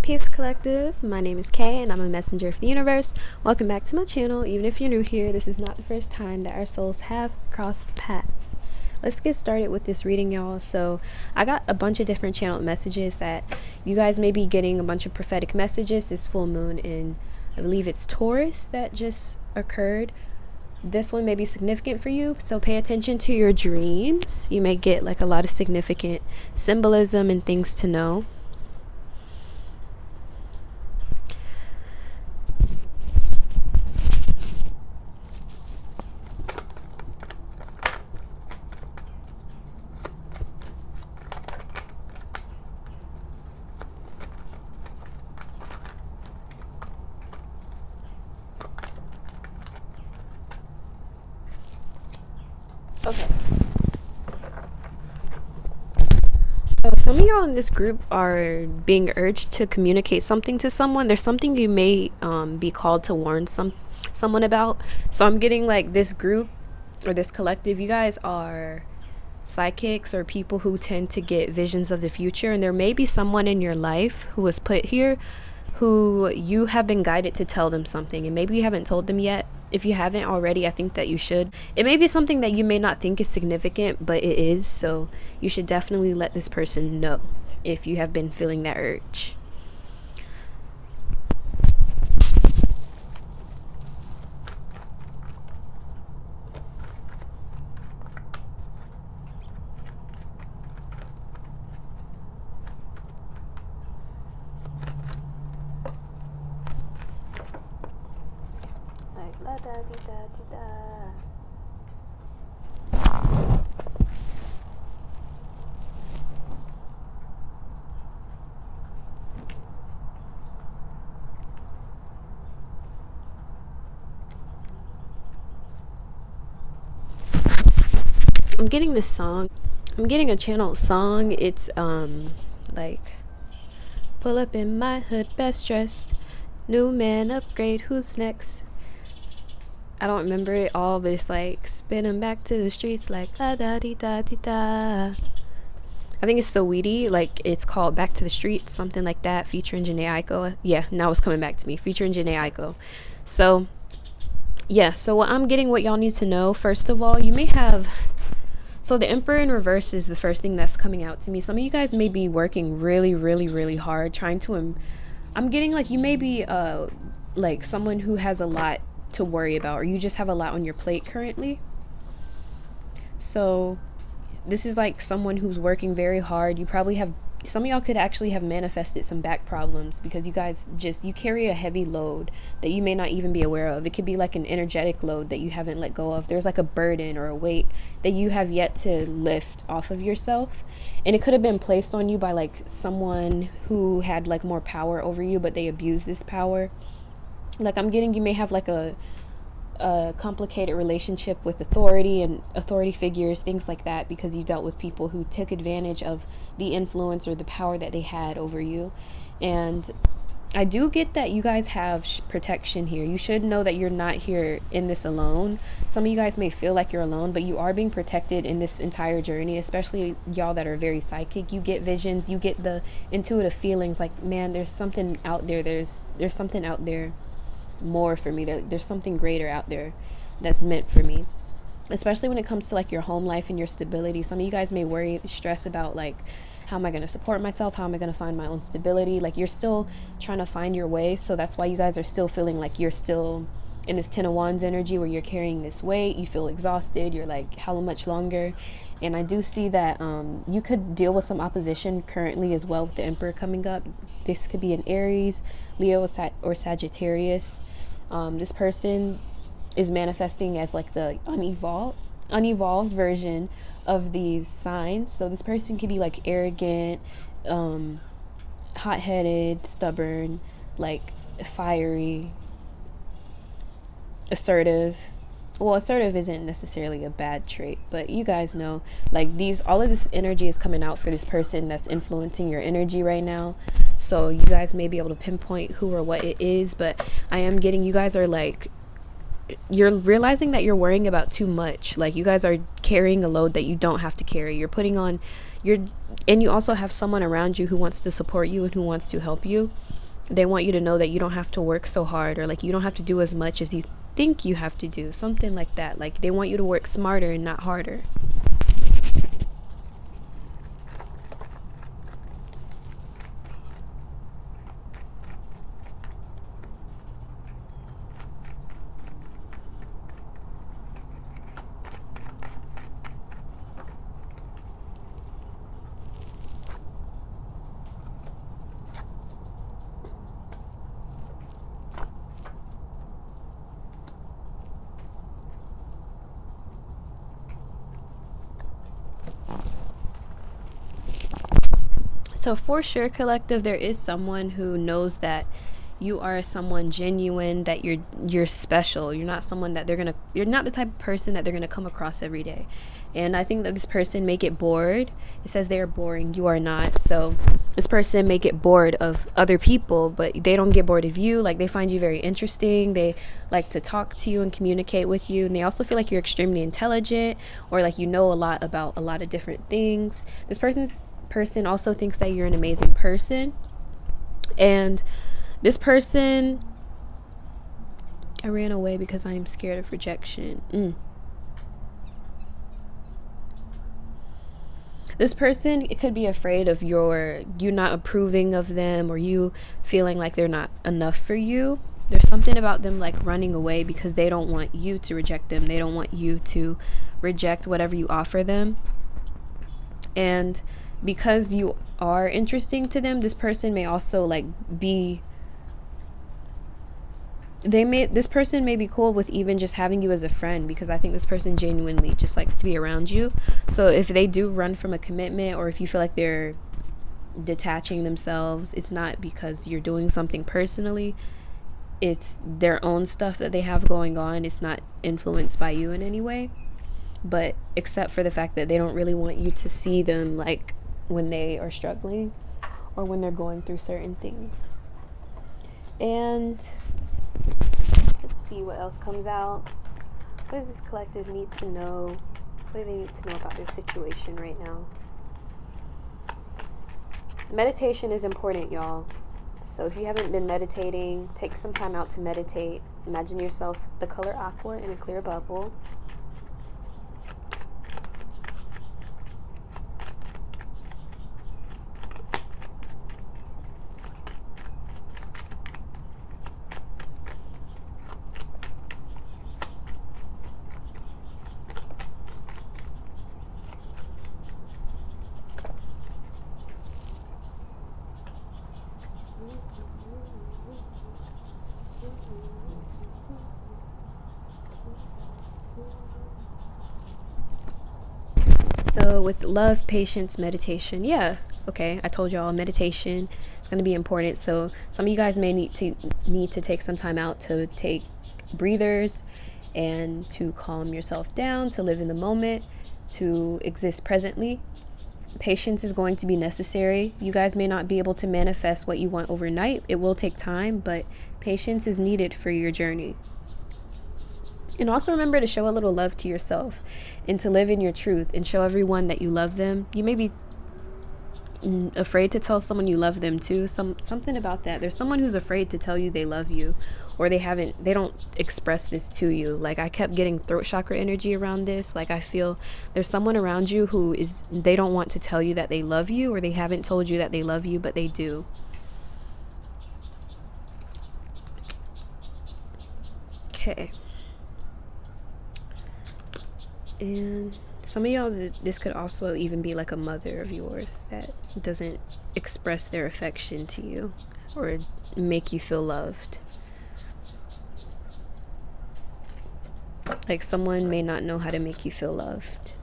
Peace Collective, my name is Kay and I'm a messenger of the universe. Welcome back to my channel. Even if you're new here, this is not the first time that our souls have crossed paths. Let's get started with this reading, y'all. So I got a bunch of different channeled messages that you guys may be getting a bunch of prophetic messages this full moon in, I believe it's Taurus that just occurred. This one may be significant for you, so pay attention to your dreams. You may get like a lot of significant symbolism and things to know. Okay. So some of y'all in this group are being urged to communicate something to someone. There's something you may be called to warn someone about. So I'm getting like this group or this collective, you guys are psychics or people who tend to get visions of the future, and there may be someone in your life who was put here who you have been guided to tell them something, and maybe you haven't told them yet. If you haven't already, I think that you should. It may be something that you may not think is significant, but it is, so you should definitely let this person know if you have been feeling that urge. Like la da di da di da. I'm getting this song. I'm getting a channel song. It's like pull up in my hood, best dressed, new man upgrade, who's next? I don't remember it all, but it's like spin 'em back to the streets like la da di da di da. I think it's Saweetie, like it's called Back to the Streets, something like that, featuring Jhené Aiko. Yeah, now it's coming back to me, featuring Jhené Aiko. So yeah, so what I'm getting, what y'all need to know, first of all, you may have, so the Emperor in reverse is the first thing that's coming out to me. Some of you guys may be working really hard trying to I'm getting like you may be like someone who has a lot to worry about, or you just have a lot on your plate currently. So this is like someone who's working very hard. You probably have, some of y'all could actually have manifested some back problems because you guys you carry a heavy load that you may not even be aware of. It could be like an energetic load that you haven't let go of. There's like a burden or a weight that you have yet to lift off of yourself, and it could have been placed on you by like someone who had like more power over you, but they abused this power. Like I'm getting, you may have like a complicated relationship with authority and authority figures, things like that, because you dealt with people who took advantage of the influence or the power that they had over you. And I do get that you guys have protection here. You should know that you're not here in this alone. Some of you guys may feel like you're alone, but you are being protected in this entire journey, especially y'all that are very psychic. You get visions, you get the intuitive feelings like, man, there's something out there. There's something out there more for me. There's something greater out there that's meant for me, especially when it comes to like your home life and your stability. Some of you guys may worry, stress about like, how am I going to support myself? How am I going to find my own stability? Like you're still trying to find your way. So that's why you guys are still feeling like you're still in this 10 of Wands energy where you're carrying this weight. You feel exhausted. You're like, how much longer? And I do see that you could deal with some opposition currently as well with the Emperor coming up. This could be an Aries, Leo, or Sagittarius. This person is manifesting as like the unevolved version of these signs. So this person could be like arrogant, hot-headed, stubborn, like fiery, assertive. Well, assertive isn't necessarily a bad trait, but you guys know, like all of this energy is coming out for this person that's influencing your energy right now. So you guys may be able to pinpoint who or what it is, but I am getting, you guys are like, you're realizing that you're worrying about too much. Like you guys are carrying a load that you don't have to carry. You're putting on, And you also have someone around you who wants to support you and who wants to help you. They want you to know that you don't have to work so hard, or like you don't have to do as much as you think you have to do, something like that. Like they want you to work smarter and not harder. So for sure, collective, there is someone who knows that you are someone genuine, that you're special. You're not someone that you're not the type of person that they're gonna come across every day. And I think that this person may get bored. It says they are boring. You are not. So this person may get bored of other people, but they don't get bored of you. Like they find you very interesting. They like to talk to you and communicate with you. And they also feel like you're extremely intelligent, or like you know a lot about a lot of different things. This person also thinks that you're an amazing person. And this person, I ran away because I am scared of rejection. This person, it could be afraid of you not approving of them, or you feeling like they're not enough for you. There's something about them like running away because they don't want you to reject them. They don't want you to reject whatever you offer them. And because you are interesting to them, this person may also like this person may be cool with even just having you as a friend, because I think this person genuinely just likes to be around you. So if they do run from a commitment, or if you feel like they're detaching themselves, it's not because you're doing something personally. It's their own stuff that they have going on. It's not influenced by you in any way. But except for the fact that they don't really want you to see them like when they are struggling or when they're going through certain things. And let's see what else comes out. What does this collective need to know? What do they need to know about their situation right now? Meditation is important, y'all. So if you haven't been meditating, take some time out to meditate. Imagine yourself the color aqua in a clear bubble. So with love, patience, meditation, okay, I told y'all meditation is going to be important. So some of you guys may need to take some time out to take breathers and to calm yourself down, to live in the moment, to exist presently. Patience is going to be necessary. You guys may not be able to manifest what you want overnight. It will take time, but patience is needed for your journey. And also remember to show a little love to yourself and to live in your truth and show everyone that you love them. You may be afraid to tell someone you love them too. Something about that. There's someone who's afraid to tell you they love you, or they don't express this to you. Like I kept getting throat chakra energy around this. Like I feel there's someone around you they don't want to tell you that they love you, or they haven't told you that they love you, but they do. Okay. And some of y'all, this could also even be like a mother of yours that doesn't express their affection to you or make you feel loved. Like someone may not know how to make you feel loved.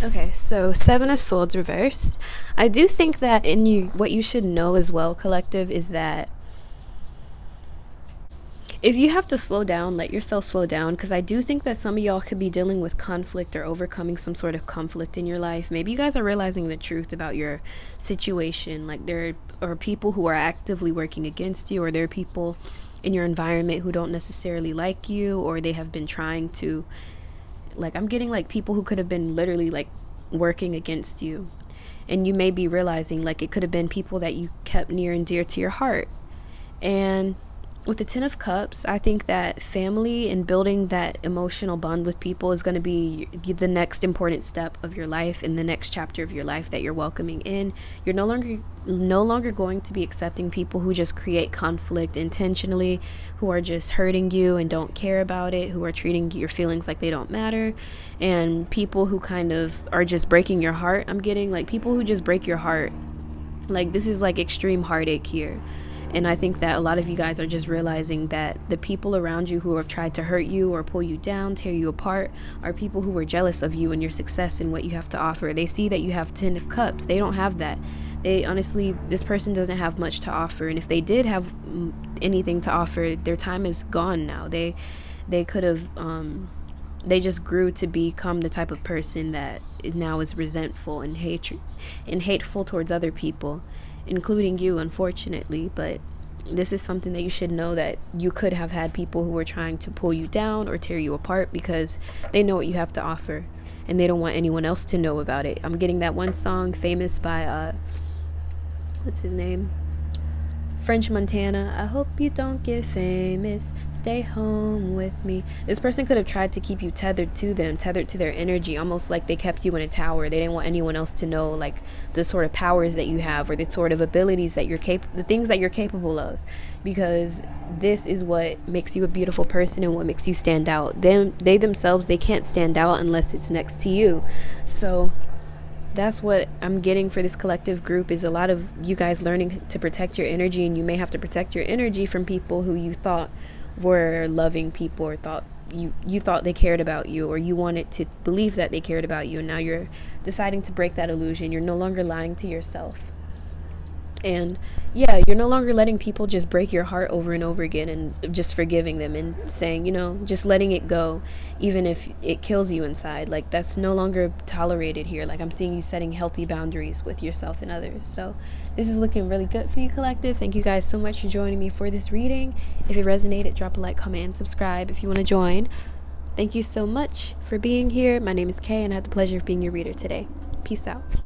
Okay, so Seven of Swords reversed. I do think that in you, what you should know as well, collective, is that if you have to slow down, let yourself slow down, because I do think that some of y'all could be dealing with conflict or overcoming some sort of conflict in your life. Maybe you guys are realizing the truth about your situation. Like, there are people who are actively working against you, or there are people in your environment who don't necessarily like you, or they have been trying to, like, I'm getting like people who could have been literally like working against you. And you may be realizing like it could have been people that you kept near and dear to your heart. And with the Ten of Cups, I think that family and building that emotional bond with people is going to be the next important step of your life, in the next chapter of your life that you're welcoming in. You're no longer going to be accepting people who just create conflict intentionally, who are just hurting you and don't care about it, who are treating your feelings like they don't matter, and people who kind of are just breaking your heart. I'm getting like people who just break your heart. Like, this is like extreme heartache here. And I think that a lot of you guys are just realizing that the people around you who have tried to hurt you or pull you down, tear you apart, are people who are jealous of you and your success and what you have to offer. They see that you have 10 of cups. They don't have that. They honestly, this person doesn't have much to offer. And if they did have anything to offer, their time is gone now. They could have, they just grew to become the type of person that now is resentful and hateful towards other people, including you, unfortunately. But this is something that you should know, that you could have had people who were trying to pull you down or tear you apart because they know what you have to offer and they don't want anyone else to know about it. I'm getting that one song, Famous, by what's his name, French Montana. I hope you don't get famous, stay home with me. This person could have tried to keep you tethered to them, tethered to their energy, almost like they kept you in a tower. They didn't want anyone else to know like the sort of powers that you have, or the sort of abilities that the things that you're capable of, because this is what makes you a beautiful person and what makes you stand out. They themselves, they can't stand out unless it's next to you. So that's what I'm getting for this collective group, is a lot of you guys learning to protect your energy. And you may have to protect your energy from people who you thought were loving people, or thought you thought they cared about you, or you wanted to believe that they cared about you. And now you're deciding to break that illusion. You're no longer lying to yourself. And yeah, you're no longer letting people just break your heart over and over again and just forgiving them and saying, just letting it go, even if it kills you inside. Like, that's no longer tolerated here. Like, I'm seeing you setting healthy boundaries with yourself and others. So this is looking really good for you, collective. Thank you guys so much for joining me for this reading. If it resonated, drop a like, comment, and subscribe if you want to join. Thank you so much for being here. My name is Kay, and I had the pleasure of being your reader today. Peace out.